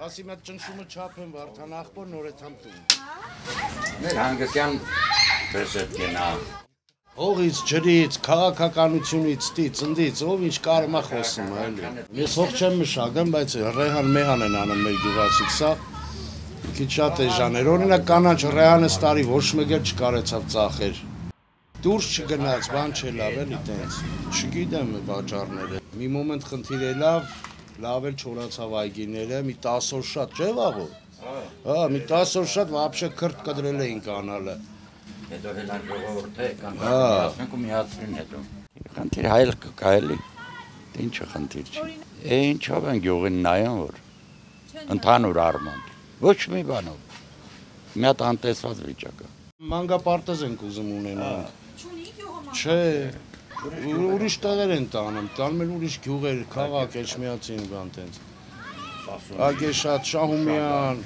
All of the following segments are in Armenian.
Ասի մետ ճնշումը չափ եմ վարդան աղբոր նոր է թամ տուն։ Մեր հանգստյան բեսետ կենա։ Հողից, ջրից, քաղաքականությունից, ծնդից, ով ինչ կարմա խոսում է էլի։ Ես հող չեմ մշակում, բայց ռեհան մեհան են անում մեր գյուղացիք, սա քիչ շատ էժաներ, օրինակ կանաչ ռեհանը ստարի ոչ մեկ էլ չկարեցավ ծախեր։ Դուրս չգնաց, բան չէ լավ էլի տենց։ Չգիտեմ բաժարները։ Մի մոմենտ խնդիր է լավ էլ չորացավ այգիները, մի 10 օր շատ չէ վաղո։ Հա, մի 10 օր շատ вообще քրտ կդրել էինք անալը։ Հետո հելան ժողովուրդը կան ասենք ու միացրին հետո։ Խնդիր հայել կա էլի։ Դե ինչը խնդիր չի։ Ինչով են գյուղին նայում որ ընդհանուր առմամբ։ Ոչ մի բանով։ Մի հատ անտեսված վիճակ է։ Մանգապարտեզ ենք ուզում ունենանք։ Չէ, ուրիշ տեղեր են տանում էլ ուրիշ գյուղեր, քաղաք, Էջմիածին բան տենց։ Ագեշատ, Շահումյան։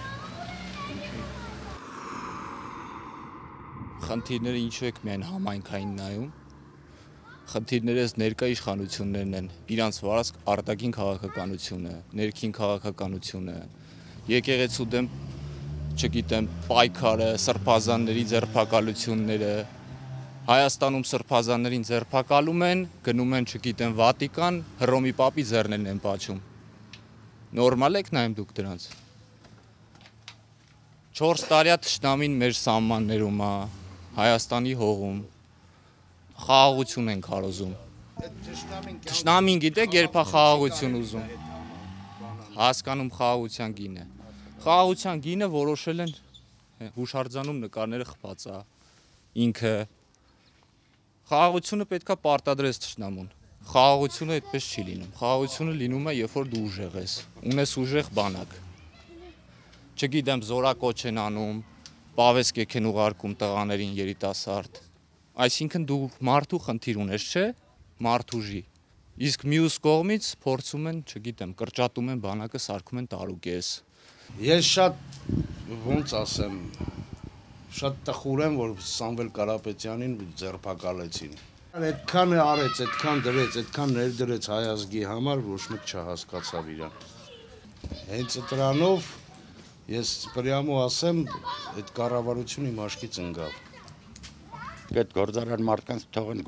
Խնդիրները ինչու եք միայն համայնքային նայում։ Խնդիրները ներկա իշխանություններն են, իրանց վարած արտաքին քաղաքականությունը, ներքին քաղաքականությունը, եկեղեցու դեմ, չգիտեմ, պայքարը, սրբազանների ձերբակալությունները, Հայաստանում սրբազաններին ձերբակալում են, գնում են, չգիտեմ, Վատիկան, Հռոմի պապի ձեռներն են պաչում։ Նորմալ եք նայում դուք դրանց։ 4 տարի թշնամին մեր սահմաններում է, Հայաստանի հողում, խաղաղություն են քարոզում։ Թշնամին գիտեք, երբ է խաղաղություն ուզում։ Հասկանում խաղաղության գինը։ Խաղաղության գինը որոշել են հուշարձանում նկարները խփած է։ Ինքը խաղաղությունը պետքա պարտադրես թշնամուն։ Խաղաղությունը այդպես չի լինում։ Խաղաղությունը լինում է, երբ որ դու ուժեղ ես, ունես ուժեղ բանակ։ Չգիտեմ, զորակոչ են անում, պավեսկեք են ուղարկում տղաներին երիտասարդ։ Այսինքն դու մարդու խնդիր ունես, չէ՞, մարդուժի։ Իսկ մյուս կողմից փորձում են, չգիտեմ, կրճատում են բանակը, սարքում են տարուկես։ Ես շատ ոնց ասեմ, շատ տխուր եմ, որ Սամվել Կարապետյանին ձերբակալեցին։ Այդքան արեց, այդքան դրեց, այդքան ներդրեց հայ ազգի համար, ոչ մեկ չհասկացավ իրան։ Հենց դրանով ես պրյամու ասեմ, այդ կառավարությունը իմ աչքից ընկավ։ Այդ գործարար մարդկանց թողեն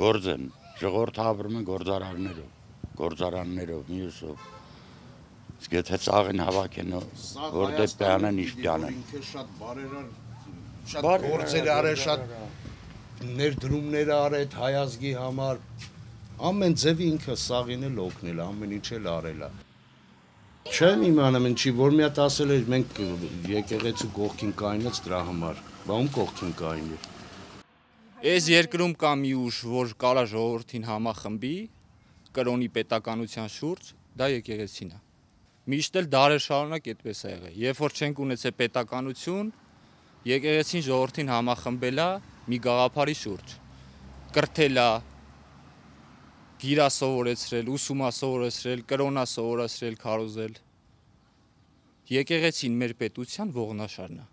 գործեն, ժողովուրդը ապրում են գործարաններով, մյուսով։ Իսկ եթե ծաղին հավաքեն, որտեղ պյանեն, ինչ պյանեն։ Ինքը շատ բարերար, շատ գործեր արել, շատ ներդրումներ արել հայ ազգի համար։ Ամեն ձևի ինքը սաղին էլ օգնել, ամեն ինչ էլ արել է։ Չեմ իմանում ինչի, որ մի հատ ասել էր մենք եկեղեցու կողքին կայնեց դրա համար, բա ում կողքին կայնի։ Այս երկրում կա մի ուժ, որ կարա ժողովրդին համախմբի, կրոնի պետականության շուրջ, դա եկեղեցին է։ Միշտ էլ դարեր շարունակ այդպես է եղել։ Երբ որ չենք ունեցել պետականություն, եկեղեցին ժողովրդին համախմբել է մի գաղափարի շուրջ։ Կրթել է, գիրա սովորեցրել, ուսումա սովորեցրել, կրոնա սովորեցրել, քարոզել։ Եկեղեցին մեր պետության ողնաշարն է։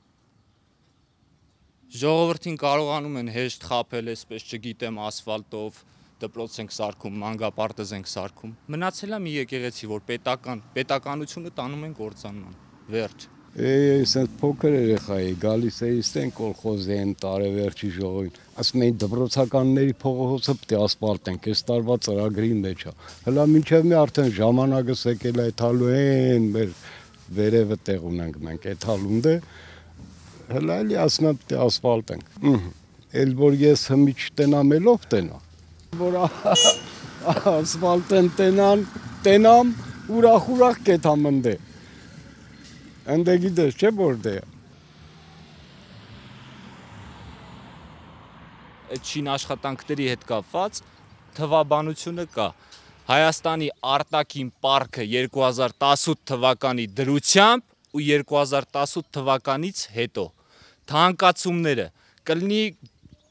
Ժողովրդին կարողանում են հեշտ խաբել, այսպես չգիտեմ, ասֆալտով, դպրոց ենք սարքում, մանգապարտեզ ենք սարքում։ Մնացել է մի եկեղեցի, որ պետականությունը տանում են կործանման։ Վերջ։ Այսպես փոքր երեխա էի, գալիս էի ստեն կոլխոզի են տարեվերջի ժողովին։ Ասում էին դպրոցականների փողոցը պետք է ասֆալտենք, այս տարվա ծրագրի մեջ է։ Հələ մինչև մի արդեն ժամանակս եկել է այդալու են, մեր վերևը տեղ ունենք մենք այդալունդը։ Հələ էլի ասում եմ պետք է ասֆալտենք։ Էլ որ ես հմի չտենամելով տենա։ Որ ասֆալտեն տենամ, ուրախ կեթամնդե։ Ընդ գիտես չէ որտե։ Այդ շին աշխատանքների հետ կապված թվաբանությունը կա։ Հայաստանի արտաքին պարքը 2018 թվականի դրությամբ ու 2018 թվականից հետո թանկացումները կլինի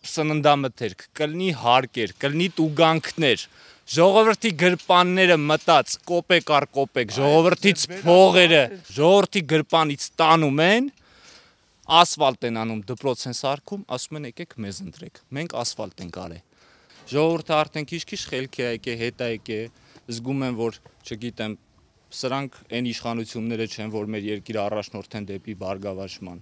սննդամթերք, կլինի հարկեր, կլինի տուգանքներ, ժողովրդի գրպանները մտած կոպեկ առ կոպեկ, ժողովրդից փողերը, ժողովրդի գրպանից տանում են, ասֆալտ են անում, դպրոց են սարքում, ասում են եկեք մեզ ընտրեք, մենք ասֆալտ ենք արել։ Ժողովուրդը արդեն քիչ-քիչ խելքի է եկել, հետ է եկել, զգում են, որ, չգիտեմ, Սրանք այն իշխանությունները չեն, որ մեր երկիրը առաջնորդեն դեպի բարգավաճման։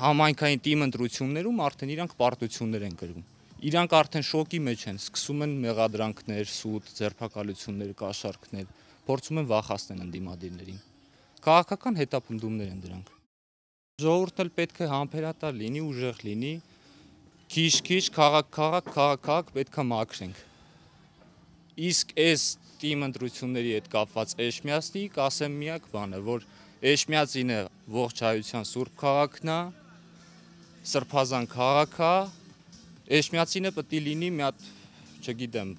Համայնքային թիմ ընտրություններում արդեն իրանք պարտություններ են գրում։ Իրանք արդեն շոկի մեջ են, սկսում են մեղադրանքներ, սուտ, ձերբակալություններ, կաշառքներ, փորձում են վախացնել ընդդիմադիրներին։ Քաղաքական հետապնդումներ են դրանք։ Ժողովուրդն էլ պետք է համբերատար լինի, ուժեղ լինի, քիչ-քիչ, քաղաք պետք է մաքրենք։ Իսկ այս թիմ ընտրությունների հետ կապված Էջմիածնի կասեմ միակ բանը, որ Էջմիածինը ողջ հայության սուրբ քաղաքն է, սրբազան քաղաք է, Էջմիածինը պետք է լինի մի հատ, չգիտեմ,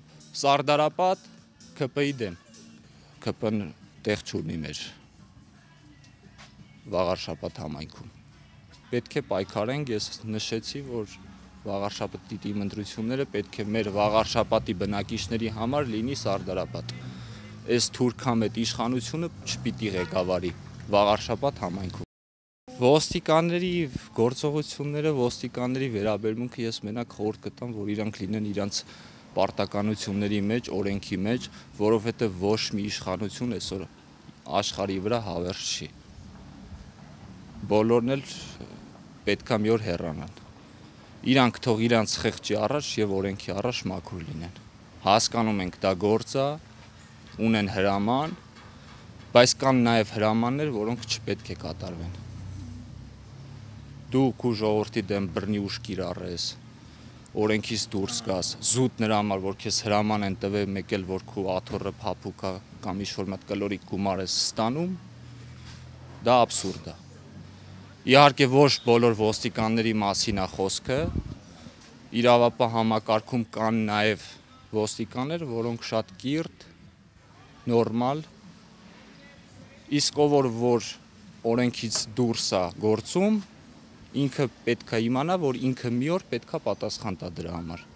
սարդարապատ ՔՊ-ի դեմ։ ՔՊ-ն տեղ չունի մեր Վաղարշապատ համայնքում։ Պետք է պայքարենք, ես նշեցի, որ Վաղարշապատի թիմ ընտրությունները պետք է մեր Վաղարշապատի բնակիչների համար լինի սարդարապատ։ Այս թուրքամետ իշխանությունը չպիտի ղեկավարի Վաղարշապատ համայնքում։ Ոստիկանների գործողությունները, ոստիկանների վերաբերմունքը ես մենակ խորհուրդ կտամ, որ իրանք լինեն իրանք պարտականությունների մեջ, օրենքի մեջ, որովհետև ոչ մի իշխանություն այսօր աշխարհի վրա հավերժ չի։ Բոլորն էլ պետքա մի օր հեռանան։ Իրանք թող իրանց խեղճի առաջ եւ օրենքի առաջ մաքուր լինեն։ Հասկանում ենք դա գործ է, ունեն հրաման, բայց կան նաեւ հրամաններ, որոնք չպետք է կատարվեն։ Դու քու ժողովրդի դեմ բռնի ուժ կիրառես, օրենքից դուրս գաս, զուտ նրա համար, որ քեզ հրաման են տվել, մեկ էլ որ քու աթոռը փափուկ է կամ ինչ-որ մատ կլորիկ գումար ես ստանում, դա աբսուրդ է։ Իհարկե ոչ բոլոր ոստիկանների մասին է խոսքը, իրավապահ համակարգում կան նաև ոստիկաններ, որոնք շատ կիրթ, նորմալ, իսկ ով որ օրենքից դուրս է գործում, ինքը պետք է իմանա, որ ինքը մի օր պետք է պատասխան տա դրա համար։